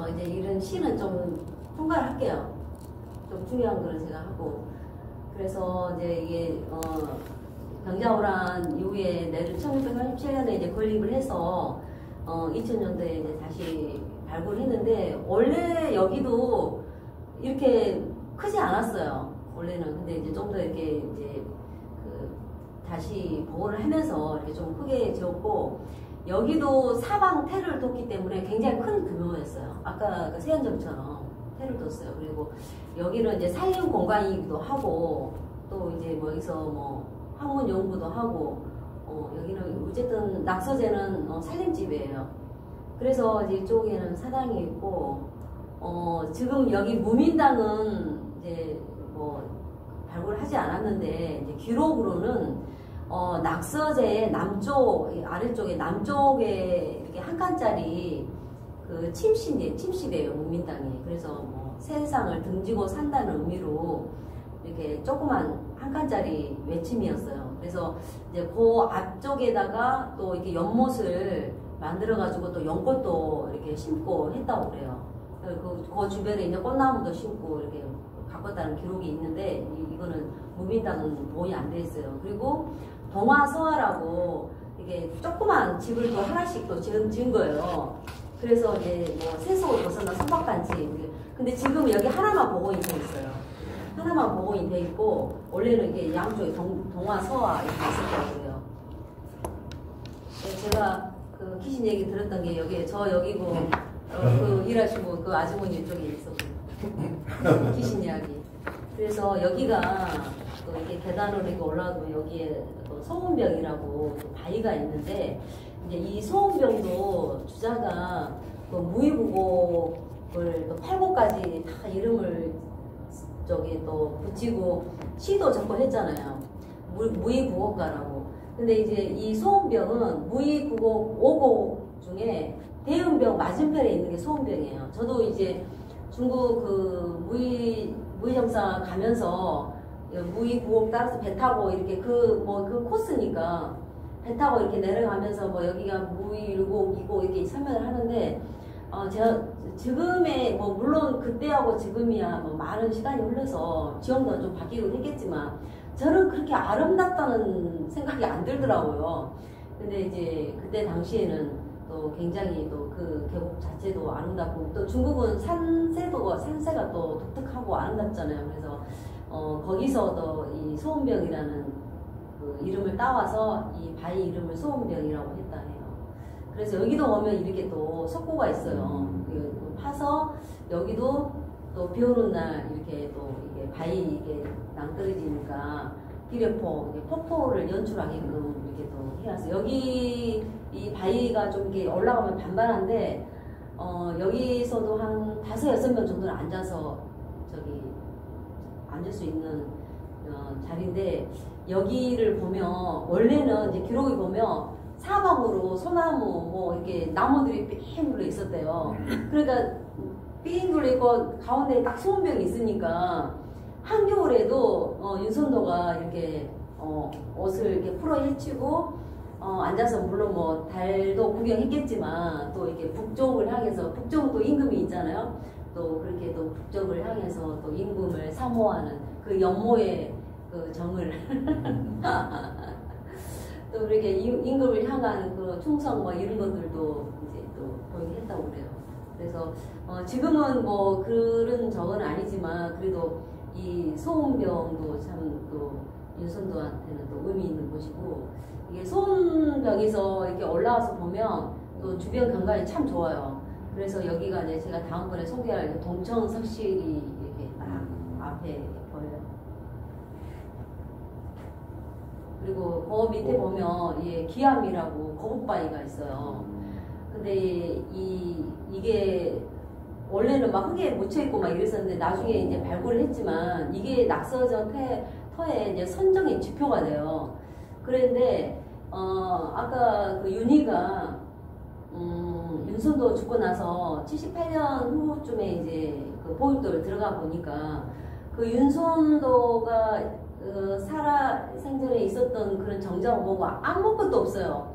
이제 이런 시는 좀 통과를 할게요. 좀 중요한 거를 제가 하고. 그래서 이제 이게, 병자호란 이후에 내를 1937년에 이제 건립을 해서, 2000년도에 이제 다시 발굴했는데, 원래 여기도 이렇게 크지 않았어요. 원래는. 근데 이제 좀 더 이렇게 이제, 다시 보호를 하면서 이렇게 좀 크게 지었고, 여기도 사방 테를 뒀기 때문에 굉장히 큰 규모였어요. 아까 그 세연점처럼 테를 뒀어요. 그리고 여기는 이제 살림 공간이기도 하고, 또 이제 뭐 여기서 뭐 학문 연구도 하고, 여기는 어쨌든 낙서제는 살림집이에요. 그래서 이제 이쪽에는 사당이 있고, 지금 여기 무민당은 이제 뭐 발굴을 하지 않았는데, 이제 기록으로는 낙서제의 남쪽, 아래쪽에, 남쪽에 이렇게 한 칸짜리 그 침실이에요, 문민당이. 그래서 뭐 세상을 등지고 산다는 의미로 이렇게 조그만 한 칸짜리 외침이었어요. 그래서 이제 그 앞쪽에다가 또 이렇게 연못을 만들어가지고 또 연꽃도 이렇게 심고 했다고 그래요. 그 주변에 이제 꽃나무도 심고 이렇게 가꿨다는 기록이 있는데, 이거는 무민당은 보존이 안 돼 있어요. 그리고 동화서화라고 이게 조그만 집을 또 하나씩 또 지은 거예요. 그래서 이제 뭐 세속을 벗어나 소박간집. 근데 지금 여기 하나만 복원이 돼 있어요. 하나만 복원이 돼 있고, 원래는 이게 양쪽에 동화서화 이렇게 있었다고 그래요. 네, 제가 그 귀신 얘기 들었던 게 여기고, 그 일하시고 그 아주머니 이쪽에 있었고, 귀신 이야기. 그래서 여기가 또 이렇게 계단으로 이렇게 올라가면 여기에 또 소음병이라고 또 바위가 있는데, 이제 이 소음병도 주자가 그 무의부곡을 또 8곡까지 다 이름을 또 붙이고 시도 적고 했잖아요. 무의부곡가라고. 근데 이제 이 소음병은 무의부곡 5곡 중에 대음병 맞은편에 있는 게 소음병이에요. 저도 이제 중국 그 무의정사 가면서 무의부곡 따라서 배 타고 이렇게 그 코스니까 배 타고 이렇게 내려가면서 뭐 여기가 무의일곡이고 이렇게 설명을 하는데, 제가 지금의 뭐 물론 그때하고 지금이야 뭐 많은 시간이 흘러서 지형도 좀 바뀌고 했겠지만, 저는 그렇게 아름답다는 생각이 안 들더라고요. 근데 이제 그때 당시에는 또 굉장히 또 그 계곡 자체도 아름답고, 또 중국은 산세가 또 독특하고 아름답잖아요. 그래서 거기서도 이 소음병이라는 그 이름을 따와서 이 바위 이름을 소음병이라고 했다 해요. 그래서 여기도 보면 이렇게 또 석고가 있어요. 파서 여기도 또 비 오는 날 이렇게 또 이게 바위 이게 낭떠러지니까 비례포, 폭포를 연출하게끔 이렇게 또 해놨어요. 여기 이 바위가 좀 이렇게 올라가면 반반한데, 여기서도 한 5, 6명 정도는 앉아서 앉을 수 있는 자리인데, 여기를 보면 원래는 이제 기록이 보면 사방으로 소나무 뭐 이렇게 나무들이 삥 둘러 있었대요. 그러니까 삥 둘러 있고 가운데 딱 소음병이 있으니까 한겨울에도 윤선도가 이렇게 옷을 이렇게 풀어 헤치고 앉아서, 물론 뭐 달도 구경했겠지만 또 이렇게 북쪽을 향해서, 북쪽은 또 임금이 있잖아요. 또 그렇게 또 북쪽을 향해서 또 임금을 사모하는 그 연모의 그 정을 또 그렇게 임금을 향한 그 충성 뭐 이런 것들도 이제 또 보이게 했다고 그래요. 그래서 지금은 뭐 그런 적은 아니지만, 그래도 이 소음병도 참 또 윤선도한테는 또 의미 있는 곳이고, 이게 소음병에서 이렇게 올라와서 보면 또 주변 경관이 참 좋아요. 그래서 여기가 이제 제가 다음번에 소개할 동청석실이 이렇게 딱 앞에 보여요. 그리고 그 밑에 보면 기암이라고 거북바위가 있어요. 근데 이게 원래는 막 흙에 묻혀있고 막 이랬었는데, 나중에 이제 발굴을 했지만 이게 낙서저 터에 이제 선정의 지표가 돼요. 그런데 아까 그 윤희가 윤선도 죽고 나서 78년 후쯤에 이제 그 보육도를 들어가 보니까, 그 윤선도가 살아 생전에 있었던 그런 정자を보고 아무것도 없어요.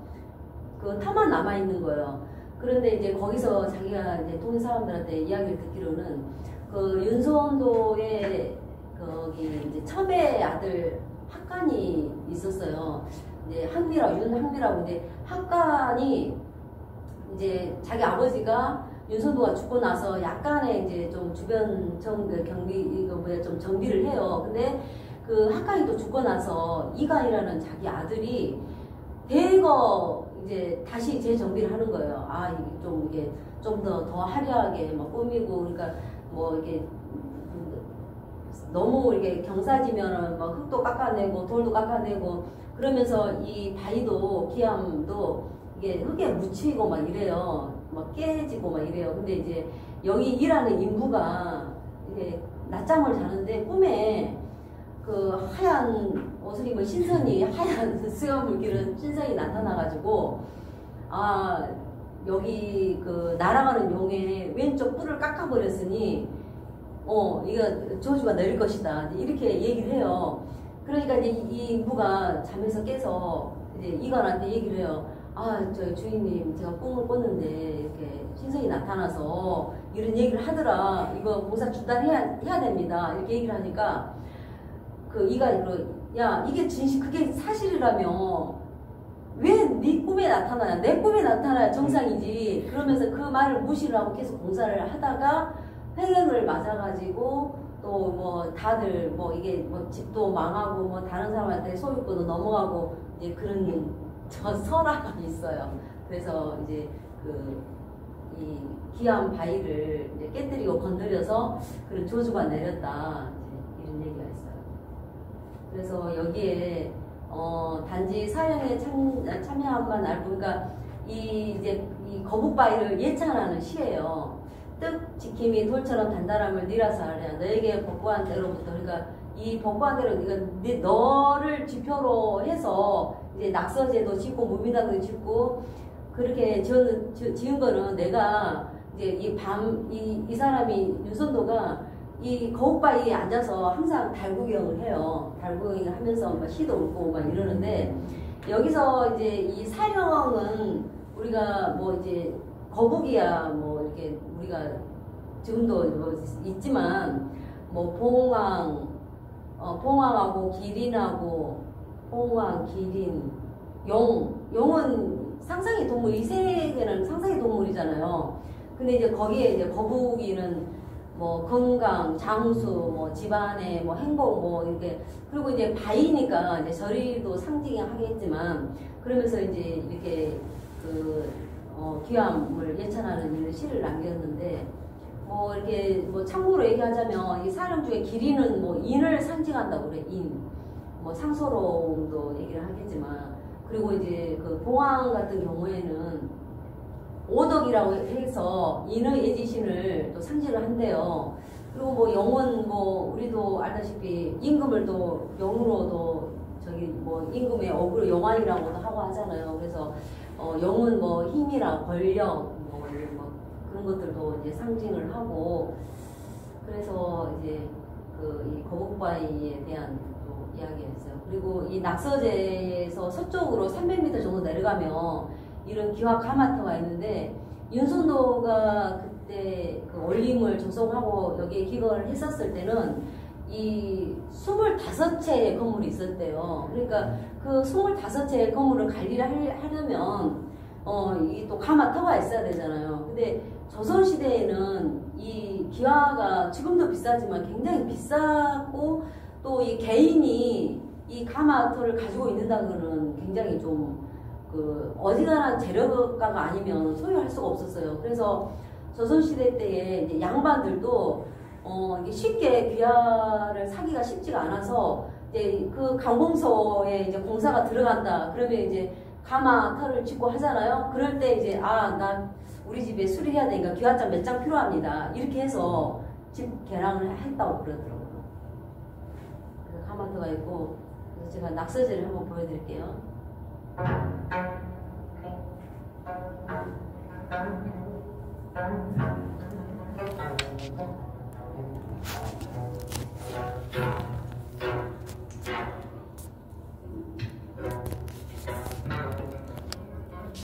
그 터만 남아 있는 거예요. 그런데 이제 거기서 자기가 이제 동 사람들한테 이야기를 듣기로는 그 윤선도의 거기 이제 첩의 아들 학간이 있었어요. 이제 윤학미라고 이제 학간이 이제 자기 아버지가 윤선도가 죽고 나서 약간의 이제 좀 주변 좀 정비를 해요. 근데 그 학간이 또 죽고 나서 이간이라는 자기 아들이 대거 이제 다시 재정비를 하는 거예요. 아, 이게 좀 더 화려하게 막 꾸미고, 그러니까 뭐 이게 너무 이렇게 경사지면은 막 흙도 깎아내고 돌도 깎아내고 그러면서 이 바위도 기암도 이게 흙에 묻히고 막 이래요. 막 깨지고 막 이래요. 근데 이제 여기 일하는 인부가 이게 낮잠을 자는데 꿈에 그 하얀 옷을 입은 신선이 하얀 수염을 기른 신선이 나타나가지고 아 여기 그 날아가는 용의 왼쪽 뿔을 깎아버렸으니 이거 저주가 내릴 것이다 이렇게 얘기를 해요. 그러니까 이제 이 인부가 잠에서 깨서 이제 이관한테 얘기를 해요. 아, 저 주인님 제가 꿈을 꿨는데 이렇게 신선이 나타나서 이런 얘기를 하더라. 이거 공사 중단해야 됩니다. 이렇게 얘기를 하니까 그 이관이 야 이게 그게 사실이라며 왜 네 꿈에 나타나냐? 내 꿈에 나타나야 정상이지. 그러면서 그 말을 무시를 하고 계속 공사를 하다가 횡행을 맞아가지고 또 뭐 다들 뭐 이게 뭐 집도 망하고 뭐 다른 사람한테 소유권도 넘어가고 이제 그런 설화가 있어요. 그래서 이제 이 기암 바위를 이제 깨뜨리고 건드려서 그런 저주가 내렸다 이제 이런 얘기가 있어요. 그래서 여기에 단지 사형에 참여한만 알고 그러니까 이 거북바위를 예찬하는 시예요. 뜻 지킴이 돌처럼 단단함을 니라서 하랴 너에게 복구한 대로부터 그러니까 이 복구한 대로 그러니까 너를 지표로 해서 이제 낙서제도 짓고 무비당도 짓고 그렇게 지은 거는 내가 이제 이 사람이 윤선도가 이 거북바위에 앉아서 항상 달구경을 해요. 달구경을 하면서 막 시도 웃고 막 이러는데 여기서 이제 이 사령은 우리가 뭐 이제 거북이야 뭐 이렇게 우리가 지금도 뭐 있지만 뭐 봉황하고 기린하고 봉황, 기린, 용은 상상의 동물 이 세계는 상상의 동물이잖아요. 근데 이제 거기에 이제 거북이는 뭐 건강, 장수, 뭐 집안의 뭐 행복 뭐 이렇게 그리고 이제 바위니까 이제 저리도 상징하겠지만 그러면서 이제 이렇게 귀함을 예찬하는 이런 시를 남겼는데 뭐 이렇게 뭐 참고로 얘기하자면 이 사령 중에 기린은 뭐 인을 상징한다고 그래. 뭐 상소로움도 얘기를 하겠지만 그리고 이제 그 봉황 같은 경우에는 오덕이라고 해서 인의 애지신을 또 상징을 한대요. 그리고 뭐 영은 뭐 우리도 알다시피 임금을 또 영으로도 뭐 임금의 어그로 영환이라고도 하고 하잖아요. 그래서 영은 뭐 힘이랑 권력 뭐 그런 것들도 이제 상징을 하고 그래서 이제 이 거북바위에 대한 또 이야기가 있어요. 그리고 이 낙서제에서 서쪽으로 300m 정도 내려가면 이런 기와 가마터가 있는데 윤선도가 그때 그 올림을 조성하고 여기에 기거를 했었을 때는 이 25채의 건물이 있었대요. 그러니까 그 25채의 건물을 관리를 하려면 이 또 가마터가 있어야 되잖아요. 근데 조선시대에는 이 기와가 지금도 비싸지만 굉장히 비싸고 또 이 개인이 이 가마터를 가지고 있는다고는 굉장히 좀 어지간한 재력가가 아니면 소유할 수가 없었어요. 그래서 조선시대 때에 이제 양반들도 이게 쉽게 귀화를 사기가 쉽지가 않아서 이제 그 강공소에 이제 공사가 들어간다. 그러면 이제 가마터를 짓고 하잖아요. 그럴 때 이제 나 우리 집에 수리해야 되니까 귀화장 몇 장 필요합니다. 이렇게 해서 집 개량을 했다고 그러더라고요. 그래서 가마터가 있고 그래서 제가 낙서제를 한번 보여드릴게요.